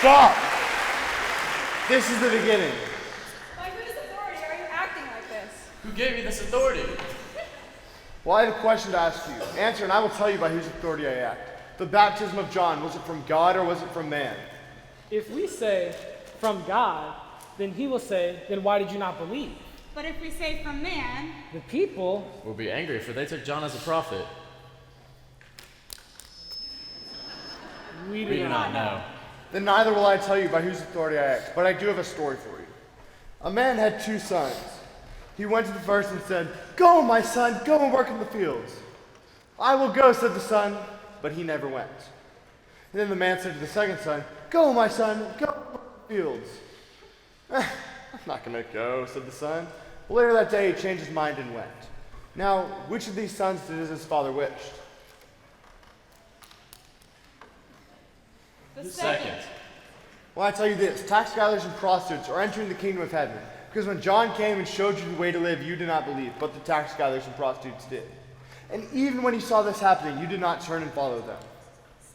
Stop! This is the beginning. By whose authority are you acting like this? Who gave you this authority? Well, I have a question to ask you. Answer, and I will tell you by whose authority I act. The baptism of John, was it from God or was it from man? If we say, from God, then he will say, then why did you not believe? But if we say from man, The people, We'll be angry, for they took John as a prophet. we We do not know. Then neither will I tell you by whose authority I act, but I do have a story for you. A man had 2 sons. He went to the first and said, "Go, my son, go and work in the fields." "I will go," said the son, but he never went. And then the man said to the second son, "Go, my son, go and work in the fields." "I'm not going to go," said the son. Well, later that day, he changed his mind and went. Now, which of these sons did as his father wished? the Second. Well, I tell you this, tax gatherers and prostitutes are entering the kingdom of heaven. Because when John came and showed you the way to live, you did not believe, but the tax gatherers and prostitutes did. And even when you saw this happening, you did not turn and follow them.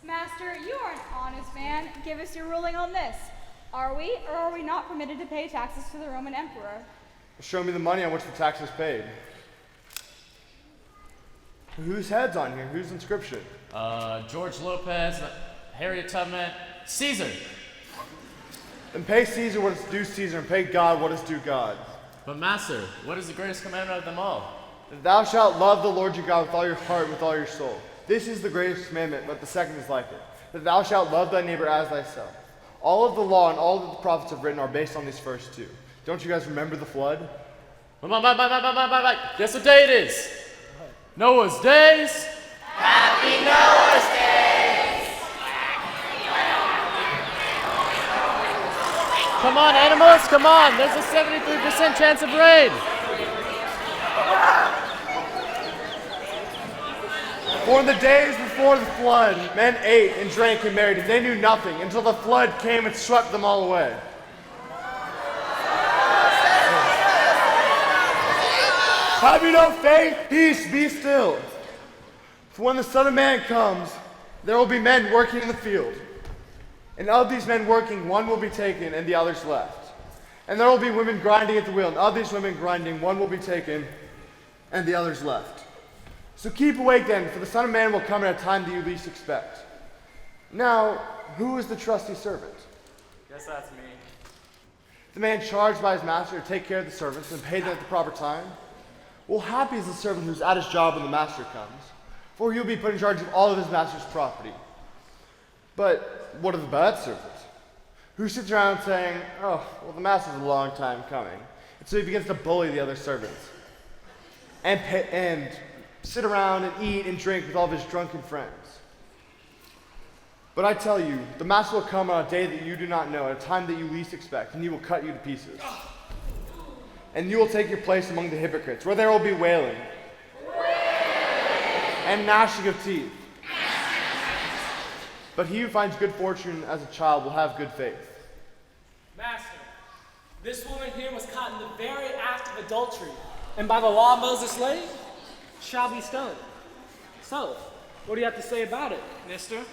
Master, you are an honest man. Give us your ruling on this. Are we or are we not permitted to pay taxes to the Roman emperor? Show me the money on which the tax is paid. Whose head's on here? Whose inscription? George Lopez, Harriet Tubman, Caesar. Then pay Caesar what is due Caesar, and pay God what is due God. But master, what is the greatest commandment of them all? That thou shalt love the Lord your God with all your heart and with all your soul. This is the greatest commandment, but the second is like it. That thou shalt love thy neighbor as thyself. All of the law and all that the prophets have written are based on these first 2. Don't you guys remember the flood? Guess what day it is? Noah's days. Happy Noah's Day! Come on, animals, come on. There's a 73% chance of rain. For in the days before the flood, men ate and drank and married, and they knew nothing until the flood came and swept them all away. Have you no faith? Peace, be still. For when the Son of Man comes, there will be men working in the field. And of these men working, one will be taken and the others left. And there will be women grinding at the wheel, and of these women grinding, one will be taken and the others left. So keep awake then, for the Son of Man will come at a time that you least expect. Now, who is the trusty servant? Guess that's me. The man charged by his master to take care of the servants and pay them at the proper time? Well, happy is the servant who's at his job when the master comes, for he'll be put in charge of all of his master's property. But what of the bad servant? Who sits around saying, "Oh, well, the master's a long time coming." And so he begins to bully the other servants and sit around and eat and drink with all of his drunken friends. But I tell you, the master will come on a day that you do not know, at a time that you least expect, and he will cut you to pieces. And you will take your place among the hypocrites, where there will be wailing and gnashing of teeth. But he who finds good fortune as a child will have good faith. Master, this woman here was caught in the very act of adultery, and by the law of Moses slain, shall be stoned. So, what do you have to say about it, mister?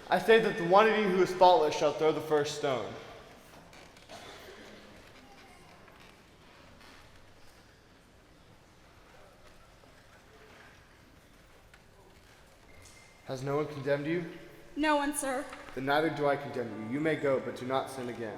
I say that the one of you who is faultless shall throw the first stone. Has no one condemned you? No one, sir. Then neither do I condemn you. You may go, but do not sin again.